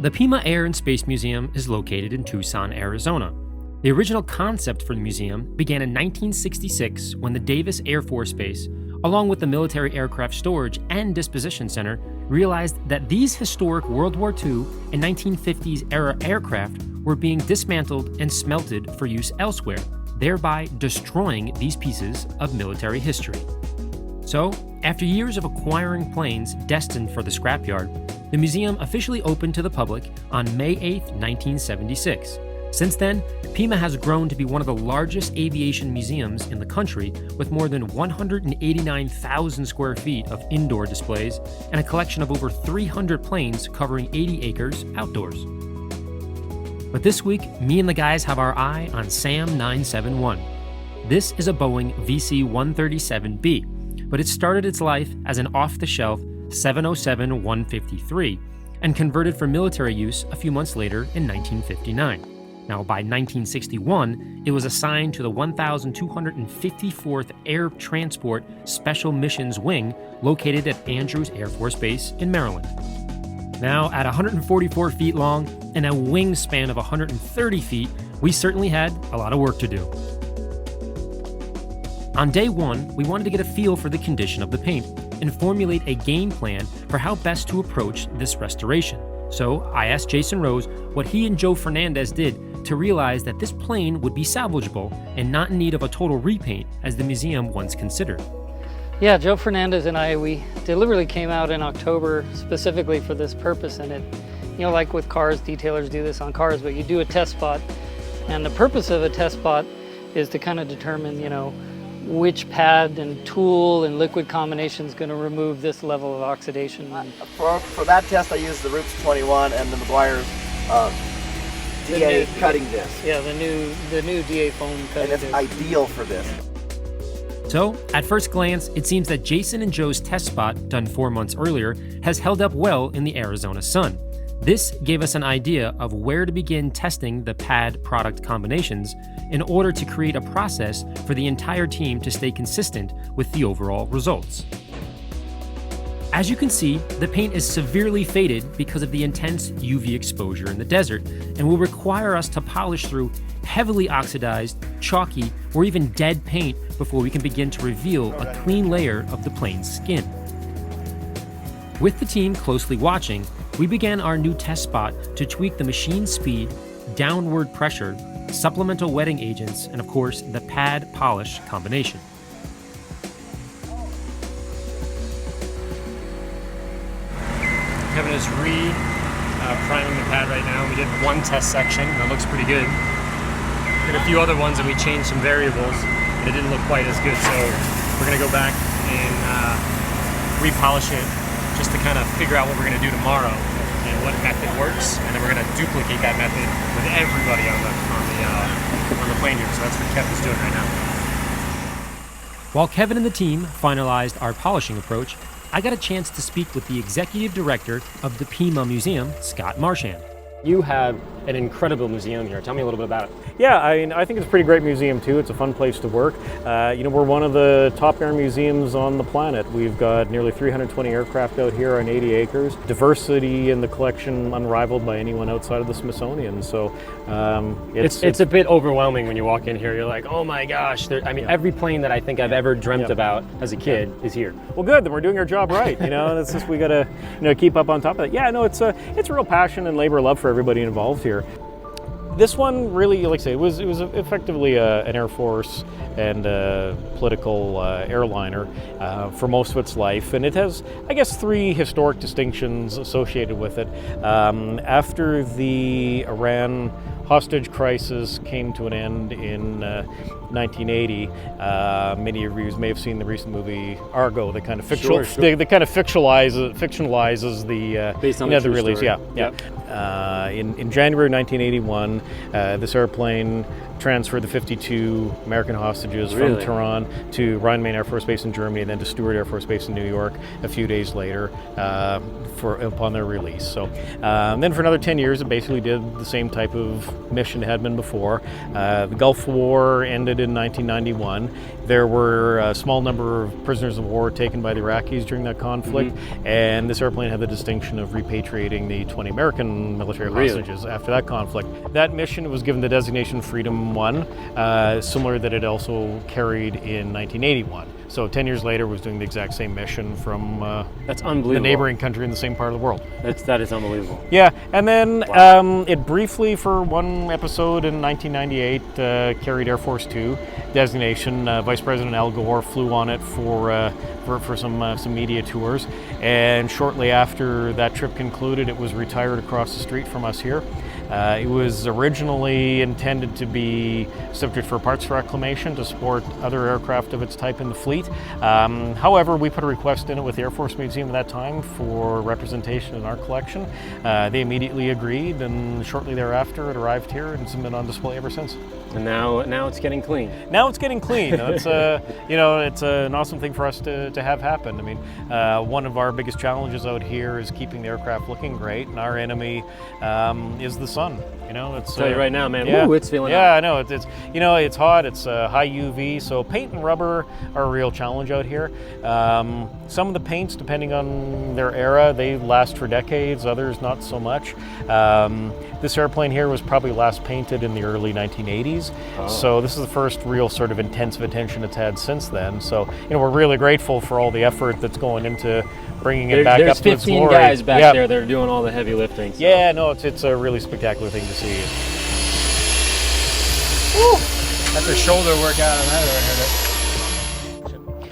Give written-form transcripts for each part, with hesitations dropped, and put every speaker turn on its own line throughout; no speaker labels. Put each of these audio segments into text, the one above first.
The Pima Air and Space Museum is located in Tucson, Arizona. The original concept for the museum began in 1966 when the Davis Air Force Base, along with the Military Aircraft Storage and Disposition Center, realized that these historic World War II and 1950s era aircraft were being dismantled and smelted for use elsewhere, thereby destroying these pieces of military history. So, after years of acquiring planes destined for the scrapyard, the museum officially opened to the public on May 8, 1976. Since then, Pima has grown to be one of the largest aviation museums in the country, with more than 189,000 square feet of indoor displays and a collection of over 300 planes covering 80 acres outdoors. But this week, me and the guys have our eye on SAM 971. This is a Boeing VC-137B, but it started its life as an off-the-shelf 707-153 and converted for military use a few months later in 1959. Now, by 1961, it was assigned to the 1,254th Air Transport Special Missions Wing located at Andrews Air Force Base in Maryland. Now, at 144 feet long and a wingspan of 130 feet, we certainly had a lot of work to do. On day one, we wanted to get a feel for the condition of the paint and formulate a game plan for how best to approach this restoration. So I asked Jason Rose what he and Joe Fernandez did to realize that this plane would be salvageable and not in need of a total repaint as the museum once considered.
Yeah, Joe Fernandez and we deliberately came out in October specifically for this purpose. And like with cars, detailers do this on cars, but you do a test spot. And the purpose of a test spot is to kind of determine, which pad and tool and liquid combination is going to remove this level of oxidation.
For that test, I used the Roops 21 and the McGuire's DA cutting disc.
Yeah, the new DA foam cutting disc.
And it's ideal for this.
So, at first glance, it seems that Jason and Joe's test spot, done 4 months earlier, has held up well in the Arizona sun. This gave us an idea of where to begin testing the pad product combinations in order to create a process for the entire team to stay consistent with the overall results. As you can see, the paint is severely faded because of the intense UV exposure in the desert and will require us to polish through heavily oxidized, chalky, or even dead paint before we can begin to reveal a clean layer of the plane's skin. With the team closely watching, we began our new test spot to tweak the machine speed, downward pressure, supplemental wetting agents, and of course, the pad polish combination. Kevin is priming the pad right now. We did one test section, and it looks pretty good. Did a few other ones, and we changed some variables. It didn't look quite as good, so we're gonna go back and repolish it just to kind of figure out what we're gonna do tomorrow and what method works, and then we're gonna duplicate that method with everybody on the plane here. So that's what Kevin's doing right now. While Kevin and the team finalized our polishing approach, I got a chance to speak with the executive director of the Pima Museum, Scott Marchand. You have an incredible museum here. Tell me a little bit about it.
Yeah, I think it's a pretty great museum too. It's a fun place to work. We're one of the top air museums on the planet. We've got nearly 320 aircraft out here on 80 acres. Diversity in the collection unrivaled by anyone outside of the Smithsonian. So
it's a bit overwhelming when you walk in here. You're like, oh my gosh. Every plane that I think I've ever dreamt about as a kid is here.
Well, good. Then we're doing our job right. It's just we got to keep up on top of it. Yeah, no, it's a real passion and labor of love for everybody involved here. This one really, like I say, it was effectively an Air Force and political airliner for most of its life, and it has, I guess, 3 historic distinctions associated with it. After the Iran hostage crisis came to an end in 1980. Many of you may have seen the recent movie Argo, that kind of fictionalizes the
based on the
release.
Story.
In January 1981, this airplane transferred the 52 American hostages from Tehran to Rhein-Main Air Force Base in Germany, and then to Stewart Air Force Base in New York a few days later upon their release. So then for another 10 years, it basically did the same type of mission it had been before. The Gulf War ended in 1991. There were a small number of prisoners of war taken by the Iraqis during that conflict, and this airplane had the distinction of repatriating the 20 American military hostages after that conflict. That mission was given the designation Freedom 1, similar that it also carried in 1981. So 10 years later, was doing the exact same mission from
That's unbelievable.
the neighboring country in the same part of the world.
That is unbelievable.
Yeah, and then it briefly, for one episode in 1998, carried Air Force 2 designation. Vice President Al Gore flew on it for some media tours, and shortly after that trip concluded, it was retired across the street from us here. It was originally intended to be subject for parts reclamation to support other aircraft of its type in the fleet. However, we put a request in it with the Air Force Museum at that time for representation in our collection. They immediately agreed, and shortly thereafter it arrived here and it's been on display ever since.
And now it's getting clean.
Now it's getting clean. It's it's an awesome thing for us to have happen. I mean, one of our biggest challenges out here is keeping the aircraft looking great, and our enemy is the sun. I'll
tell you right now, man.
Yeah,
Woo, it's feeling
yeah,
hot.
I know it's hot. It's high UV, so paint and rubber are a real challenge out here. Some of the paints, depending on their era, they last for decades. Others not so much. This airplane here was probably last painted in the early 1980s. So this is the first real sort of intensive attention it's had since then. So we're really grateful for all the effort that's going into bringing it back up to its glory.
There's 15 guys back there that are doing all the heavy lifting. So.
Yeah, no, it's a really spectacular thing to see.
Woo! That's a shoulder workout on that.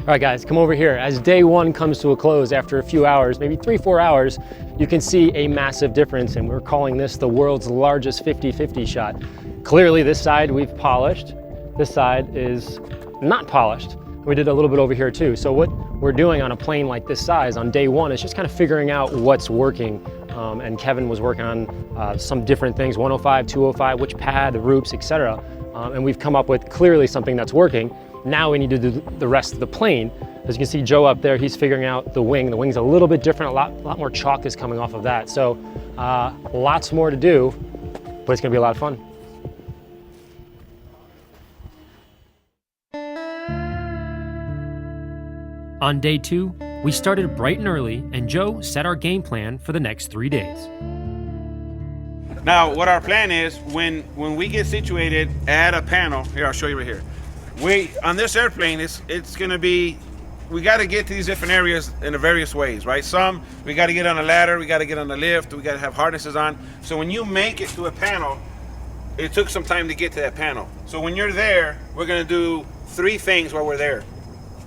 All right, guys, come over here. As day one comes to a close after a few hours, maybe 3-4 hours, you can see a massive difference, and we're calling this the world's largest 50-50 shot. Clearly, this side we've polished. This side is not polished. We did a little bit over here too. So what we're doing on a plane like this size on day one is just kind of figuring out what's working. And Kevin was working on some different things, 105, 205, which pad, the roops, etc. And we've come up with clearly something that's working. Now we need to do the rest of the plane. As you can see Joe up there, he's figuring out the wing. The wing's a little bit different, a lot more chalk is coming off of that. So lots more to do, but it's gonna be a lot of fun. On day 2, we started bright and early, and Joe set our game plan for the next 3 days.
Now, what our plan is, when we get situated at a panel, here, I'll show you right here. On this airplane, it's gonna be, we gotta get to these different areas in the various ways, right? Some, we gotta get on a ladder, we gotta get on the lift, we gotta have harnesses on. So when you make it to a panel, it took some time to get to that panel. So when you're there, we're gonna do 3 things while we're there.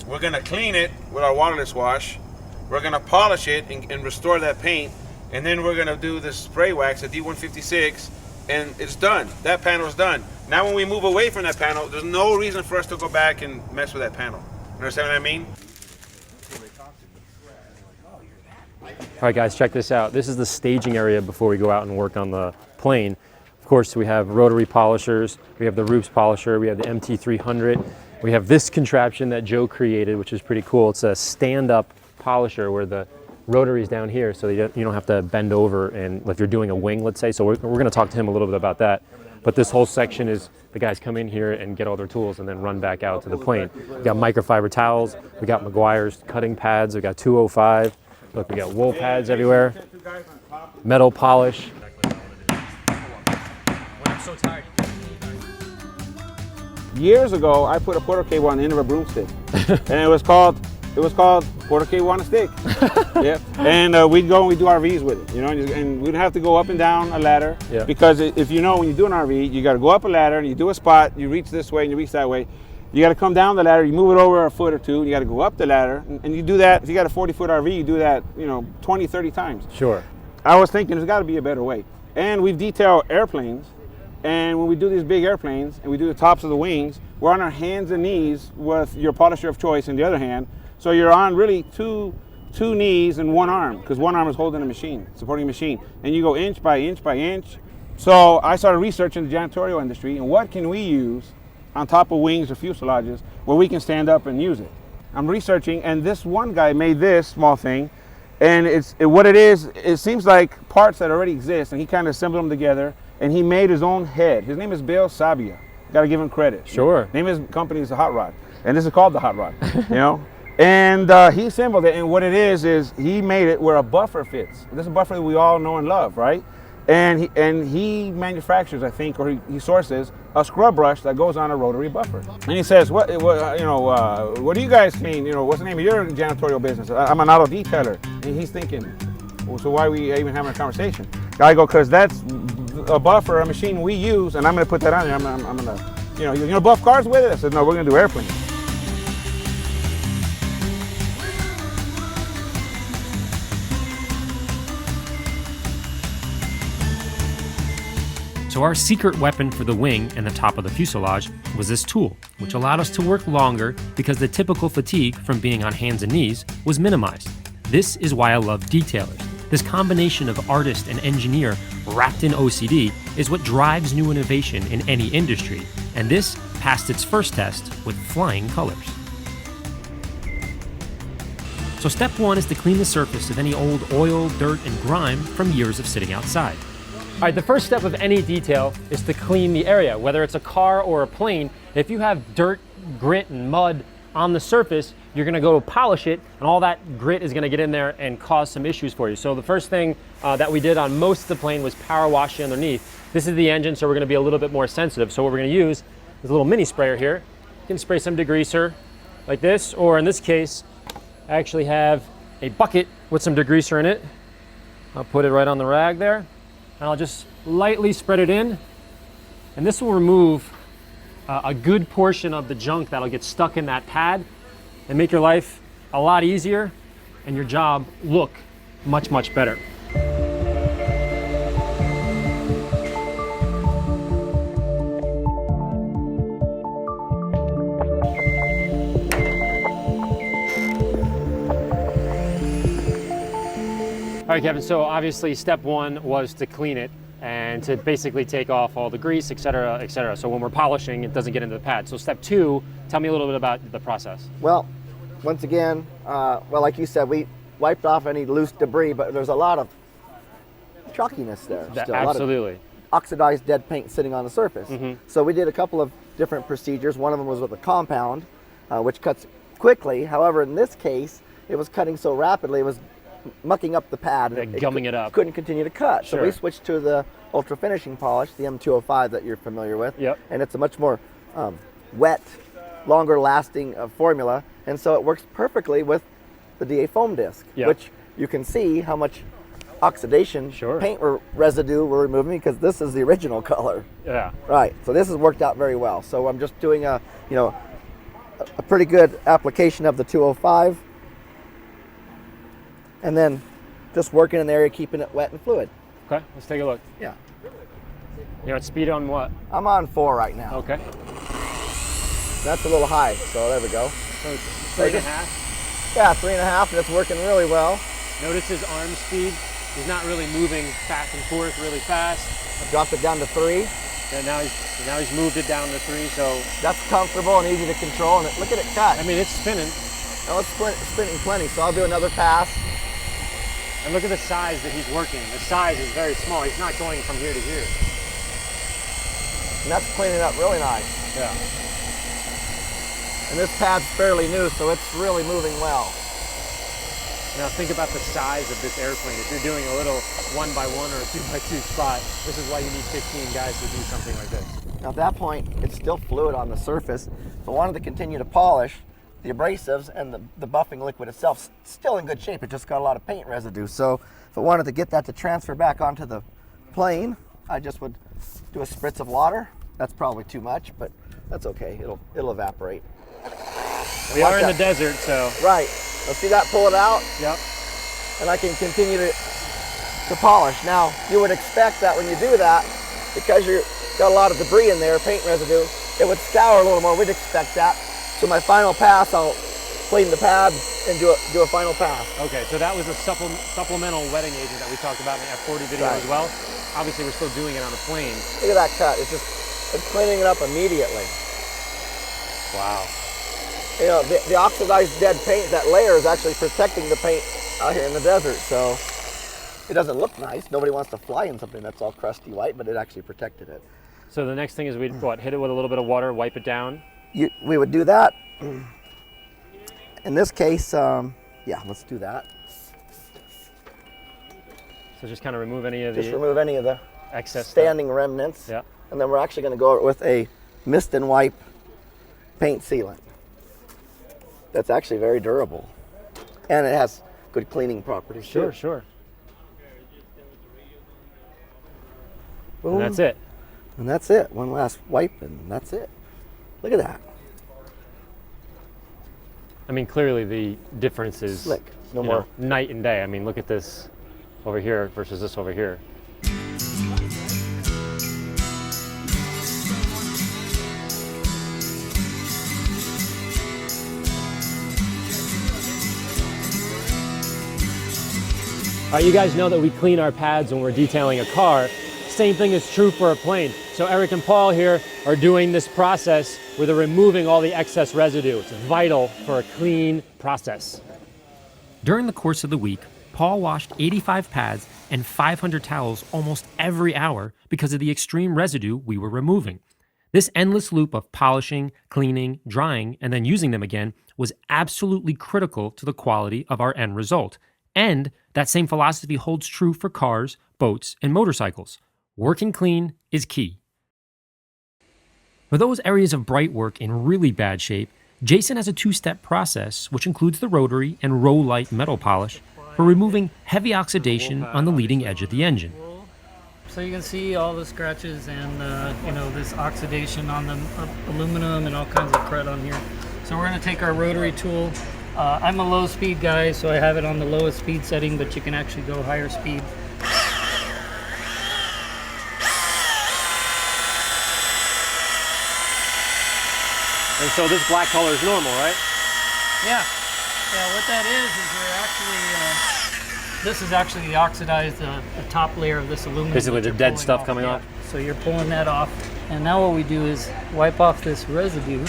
We're gonna clean it with our waterless wash. We're gonna polish it and restore that paint. And then we're gonna do the spray wax, the D156, and it's done. That panel is done. Now when we move away from that panel, there's no reason for us to go back and mess with that panel. You understand what I mean?
All right, guys, check this out. This is the staging area before we go out and work on the plane. Of course, we have rotary polishers, we have the Roops polisher, we have the MT300. We have this contraption that Joe created, which is pretty cool. It's a stand-up polisher where the rotary is down here, so you don't have to bend over, and if you're doing a wing, let's say. So we're going to talk to him a little bit about that. But this whole section is the guys come in here and get all their tools and then run back out to the plane. We got microfiber towels, we got McGuire's cutting pads, we got 205. Look, we got wool pads everywhere, metal polish.
Years ago, I put a Porter K1 on the end of a broomstick, and it was called Porter K1 on a stick. Yeah, and we'd go and we'd do RVs with it, and we'd have to go up and down a ladder.
Yeah.
Because if when you do an RV, you got to go up a ladder and you do a spot, you reach this way and you reach that way. You got to come down the ladder, you move it over a foot or two, and you got to go up the ladder, and you do that. If you got a 40-foot RV, you do that, 20, 30 times.
Sure.
I was thinking there's got to be a better way, and we've detailed airplanes. And when we do these big airplanes and we do the tops of the wings, we're on our hands and knees with your polisher of choice in the other hand. So you're on really two knees and one arm, because one arm is holding a machine, supporting a machine. And you go inch by inch by inch. So I started researching the janitorial industry and what can we use on top of wings or fuselages where we can stand up and use it. I'm researching, and this one guy made this small thing, and what it is, it seems like parts that already exist, and he kind of assembled them together. And he made his own head. His name is Bill Sabia. Got to give him credit.
Sure.
Name of his company is Hot Rod. and this is called the hot rod, you know. And he assembled it, and what it is he made it where a buffer fits. This is a buffer that we all know and love, right? And he manufactures, I think, or he sources a scrub brush that goes on a rotary buffer. And he says, what do you guys clean? You know, what's the name of your janitorial business? I'm an auto detailer. And he's thinking, well, so why are we even having a conversation? I go, because that's a buffer, a machine we use, and I'm going to put that on there. I'm going to, you're going to buff cars with it? I said, no, we're going to do airplanes.
So our secret weapon for the wing and the top of the fuselage was this tool, which allowed us to work longer because the typical fatigue from being on hands and knees was minimized. This is why I love detailers. This combination of artist and engineer wrapped in OCD is what drives new innovation in any industry, and this passed its first test with flying colors. So step one is to clean the surface of any old oil, dirt, and grime from years of sitting outside. All right, the first step of any detail is to clean the area, whether it's a car or a plane. If you have dirt, grit, and mud on the surface, you're gonna go to polish it, and all that grit is gonna get in there and cause some issues for you. So the first thing that we did on most of the plane was power wash underneath. This is the engine, so we're gonna be a little bit more sensitive. So what we're gonna use is a little mini sprayer here. You can spray some degreaser like this, or in this case, I actually have a bucket with some degreaser in it. I'll put it right on the rag there. And I'll just lightly spread it in, and this will remove a good portion of the junk that'll get stuck in that pad and make your life a lot easier and your job look much, much better. All right, Kevin, so obviously step one was to clean it and to basically take off all the grease, et cetera, et cetera. So when we're polishing, it doesn't get into the pad. So step two, tell me a little bit about the process.
Well, once again, like you said, we wiped off any loose debris, but there's a lot of chalkiness there. Still.
Absolutely.
A lot of oxidized dead paint sitting on the surface.
Mm-hmm.
So we did a couple of different procedures. One of them was with a compound, which cuts quickly. However, in this case, it was cutting so rapidly, it was mucking up the pad.
Gumming it up.
Couldn't continue to cut.
Sure.
So we switched to the ultra finishing polish, the M205 that you're familiar with.
Yep.
And it's a much more wet, longer lasting formula. And so it works perfectly with the DA foam disc,
Yep.
which you can see how much oxidation paint residue we're removing, because this is the original color.
Yeah.
Right. So this has worked out very well. So I'm just doing a pretty good application of the 205. And then just working in the area, keeping it wet and fluid.
Okay, let's take a look.
Yeah.
You're at speed on what?
I'm on 4 right now.
Okay.
That's a little high, so there we go.
So 3.5?
Yeah, 3.5, and it's working really well.
Notice his arm speed. He's not really moving back and forth really fast.
I dropped it down to 3.
And now he's moved it down to 3, so.
That's comfortable and easy to control, and look at it cut.
I mean, it's spinning.
Oh, it's spinning plenty, so I'll do another pass.
And look at the size that he's working. The size is very small. He's not going from here to here.
And that's cleaning up really nice.
Yeah.
And this pad's fairly new, so it's really moving well.
Now think about the size of this airplane. If you're doing a little 1x1 or a 2x2 spot, this is why you need 15 guys to do something like this.
Now at that point, it's still fluid on the surface. If I wanted to continue to polish, the abrasives and the buffing liquid itself still in good shape. It just got a lot of paint residue. So if I wanted to get that to transfer back onto the plane, I just would do a spritz of water. That's probably too much, but that's okay. It'll evaporate.
We are in the desert, so.
Right. So see that? Pull it out.
Yep.
And I can continue to polish. Now you would expect that when you do that, because you've got a lot of debris in there, paint residue, it would scour a little more. We'd expect that. So my final pass, I'll clean the pad and do a final pass.
Okay, so that was a supplemental wetting agent that we talked about in the F40 video as well. Obviously, we're still doing it on the plane.
Look at that cut. It's cleaning it up immediately.
Wow.
You know, the oxidized dead paint, that layer is actually protecting the paint out here in the desert. So it doesn't look nice. Nobody wants to fly in something that's all crusty white, but it actually protected it.
So the next thing is we'd hit it with a little bit of water, wipe it down.
We would do that, In this case, yeah, let's do that.
So just kind of remove any of
Just
the
remove any of the
excess
standing remnants.
Yeah.
And then we're actually going to go with a mist and wipe paint sealant. That's actually very durable. And it has good cleaning properties.
Sure,
too.
sure.
Boom.
And that's it.
And that's it. One last wipe and that's it. Look at that.
I mean, clearly the difference is
Slick. No
you
more.
know, night and day. I mean, look at this over here versus this over here. You guys know that we clean our pads when we're detailing a car. Same thing is true for a plane. So Eric and Paul here are doing this process where they're removing all the excess residue. It's vital for a clean process.
During the course of the week, Paul washed 85 pads and 500 towels almost every hour because of the extreme residue we were removing. This endless loop of polishing, cleaning, drying, and then using them again was absolutely critical to the quality of our end result. And that same philosophy holds true for cars, boats, and motorcycles. Working clean is key. For those areas of bright work in really bad shape, Jason has a two-step process which includes the rotary and roll light metal polish for removing heavy oxidation on the leading edge of the engine.
So you can see all the scratches and you know, this oxidation on the aluminum and all kinds of crud on here. So we're going to take our rotary tool. I'm a low speed guy, so I have it on the lowest speed setting, but you can actually go higher speed.
And so this black color is normal, right?
Yeah. Yeah, what that is we're actually, this is actually the oxidized the top layer of this aluminum.
Basically
that
the
you're
dead
pulling
stuff
off.
coming
Yeah.
off.
So you're pulling that off. And now what we do is wipe off this residue,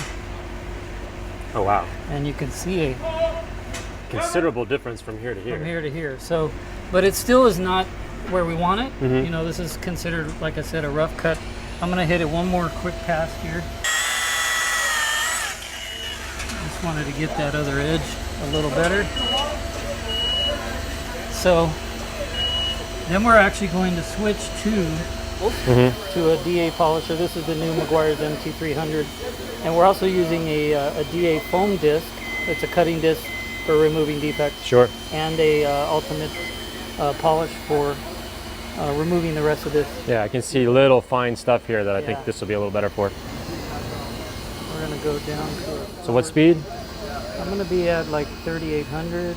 Oh, wow.
and you can see a
Considerable difference from here to here.
from here to here. So, but it still is not where we want it.
Mhm.
You know, this is considered, like I said, a rough cut. I'm gonna hit it one more quick pass here. Just wanted to get that other edge a little better. So, then we're actually going to switch to a DA polisher. This is the new Meguiar's MT300. And we're also using a DA foam disc. It's a cutting disc for removing defects.
Sure.
And a ultimate polish for removing the rest of this.
Yeah, I can see little fine stuff here that I
Yeah.
think this will be a little better for.
We're gonna go down to
So what speed?
I'm gonna be at like 3,800.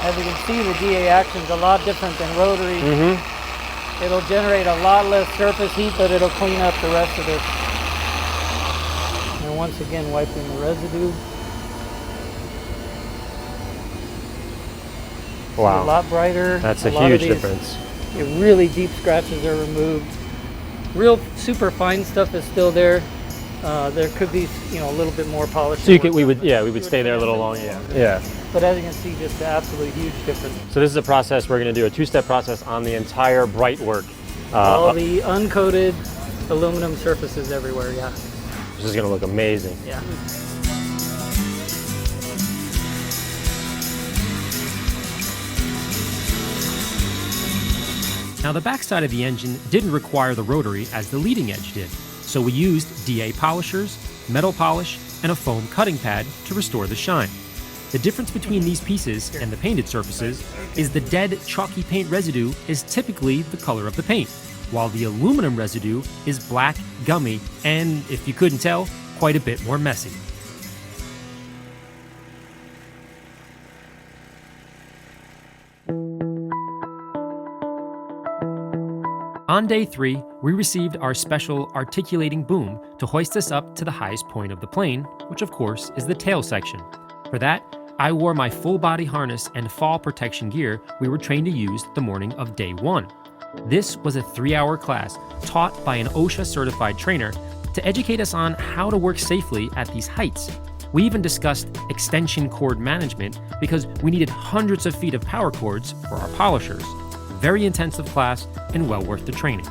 As you can see, the DA action's a lot different than rotary.
Mm-hmm.
It'll generate a lot less surface heat, but it'll clean up the rest of it. And once again, wiping the residue. See,
Wow.
a lot brighter.
That's a
lot of
huge
these
difference.
Really deep scratches are removed. Real super fine stuff is still there. There could be, you know, a little bit more polish.
So we would stay there a little longer. Yeah.
But as you can see, just an absolutely huge difference.
So this is a process we're going to do, a two-step process on the entire bright work.
All the uncoated aluminum surfaces everywhere, yeah.
This is going to look amazing.
Yeah.
Now the backside of the engine didn't require the rotary as the leading edge did, so we used DA polishers, metal polish, and a foam cutting pad to restore the shine. The difference between these pieces and the painted surfaces is the dead chalky paint residue is typically the color of the paint, while the aluminum residue is black, gummy, and, if you couldn't tell, quite a bit more messy. On day 3, we received our special articulating boom to hoist us up to the highest point of the plane, which of course is the tail section. For that, I wore my full body harness and fall protection gear we were trained to use the morning of day 1. This was a 3-hour class taught by an OSHA certified trainer to educate us on how to work safely at these heights. We even discussed extension cord management because we needed hundreds of feet of power cords for our polishers. Very intensive class and well worth the training.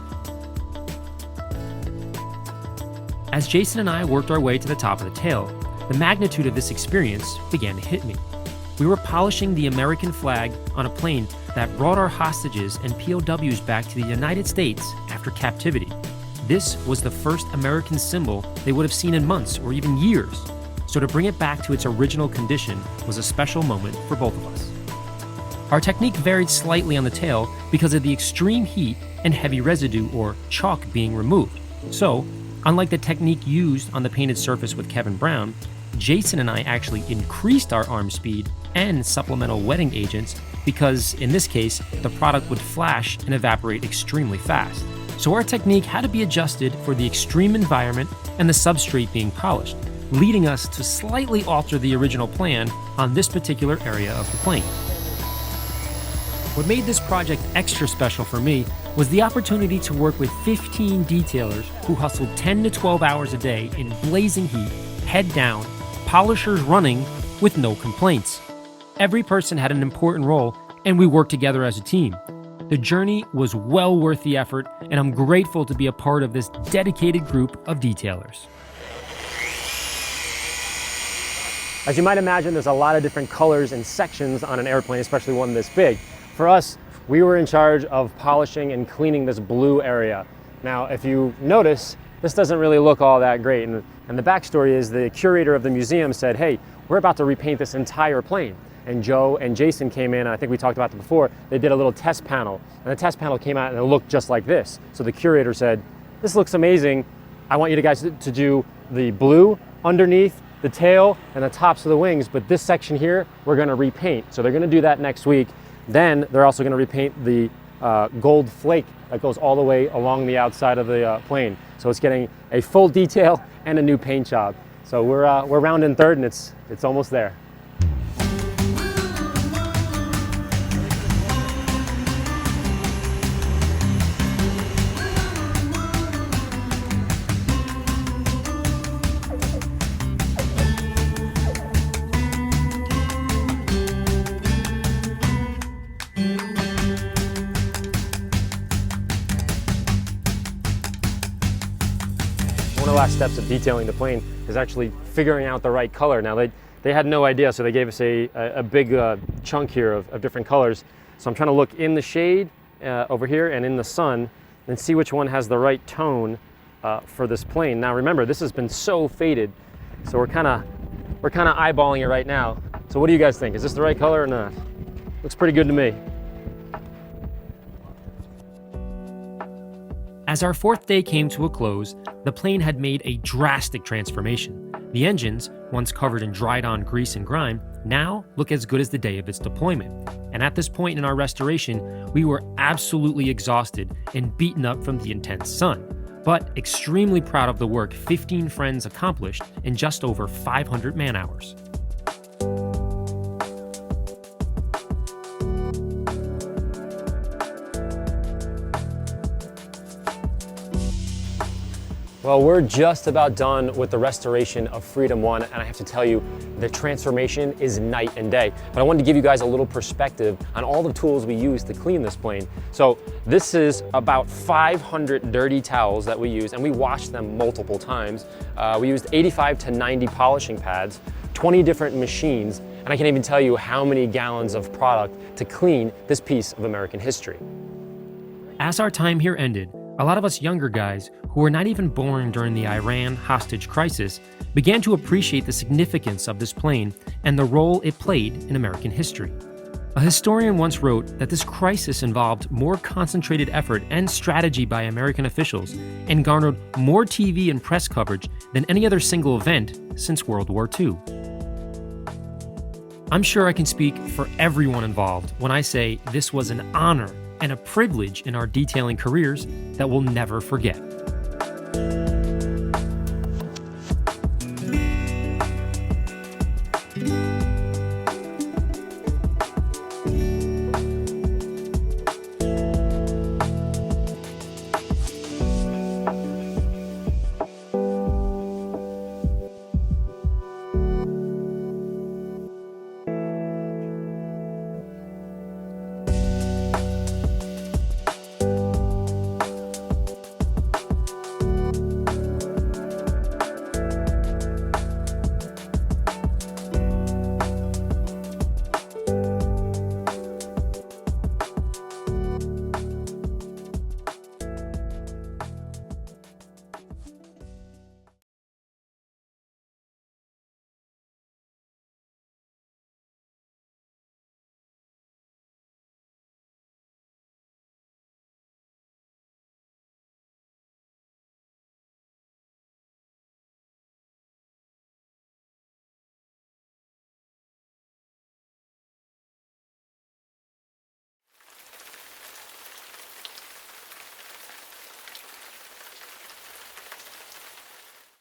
As Jason and I worked our way to the top of the tail, the magnitude of this experience began to hit me. We were polishing the American flag on a plane that brought our hostages and POWs back to the United States after captivity. This was the first American symbol they would have seen in months or even years. So to bring it back to its original condition was a special moment for both of us. Our technique varied slightly on the tail because of the extreme heat and heavy residue or chalk being removed. So, unlike the technique used on the painted surface with Kevin Brown, Jason and I actually increased our arm speed and supplemental wetting agents because, in this case, the product would flash and evaporate extremely fast. So our technique had to be adjusted for the extreme environment and the substrate being polished, leading us to slightly alter the original plan on this particular area of the plane. What made this project extra special for me was the opportunity to work with 15 detailers who hustled 10 to 12 hours a day in blazing heat, head down, polishers running with no complaints. Every person had an important role, and we worked together as a team. The journey was well worth the effort, and I'm grateful to be a part of this dedicated group of detailers.
As you might imagine, there's a lot of different colors and sections on an airplane, especially one this big. For us, we were in charge of polishing and cleaning this blue area. Now, if you notice, this doesn't really look all that great. And the backstory is the curator of the museum said, hey, we're about to repaint this entire plane. And Joe and Jason came in, and I think we talked about it before, they did a little test panel. And the test panel came out and it looked just like this. So the curator said, this looks amazing. I want you guys to do the blue underneath, the tail, and the tops of the wings, but this section here, we're gonna repaint. So they're gonna do that next week. Then they're also gonna repaint the gold flake that goes all the way along the outside of the plane. So it's getting a full detail and a new paint job. So we're rounding third, and it's almost there. One of the last steps of detailing the plane is actually figuring out the right color. Now they had no idea, so they gave us a big chunk here of different colors. So I'm trying to look in the shade over here and in the sun and see which one has the right tone for this plane. Now remember, this has been so faded, so we're kind of eyeballing it right now. So what do you guys think? Is this the right color or not? Looks pretty good to me.
As our fourth day came to a close, the plane had made a drastic transformation. The engines, once covered in dried-on grease and grime, now look as good as the day of its deployment. And at this point in our restoration, we were absolutely exhausted and beaten up from the intense sun, but extremely proud of the work 15 friends accomplished in just over 500 man-hours.
Well, we're just about done with the restoration of Freedom 1, and I have to tell you, the transformation is night and day. But I wanted to give you guys a little perspective on all the tools we use to clean this plane. So this is about 500 dirty towels that we use, and we wash them multiple times. We used 85 to 90 polishing pads, 20 different machines, and I can't even tell you how many gallons of product to clean this piece of American history.
As our time here ended, a lot of us younger guys who were not even born during the Iran hostage crisis began to appreciate the significance of this plane and the role it played in American history. A historian once wrote that this crisis involved more concentrated effort and strategy by American officials and garnered more TV and press coverage than any other single event since World War II. I'm sure I can speak for everyone involved when I say this was an honor and a privilege in our detailing careers that we'll never forget.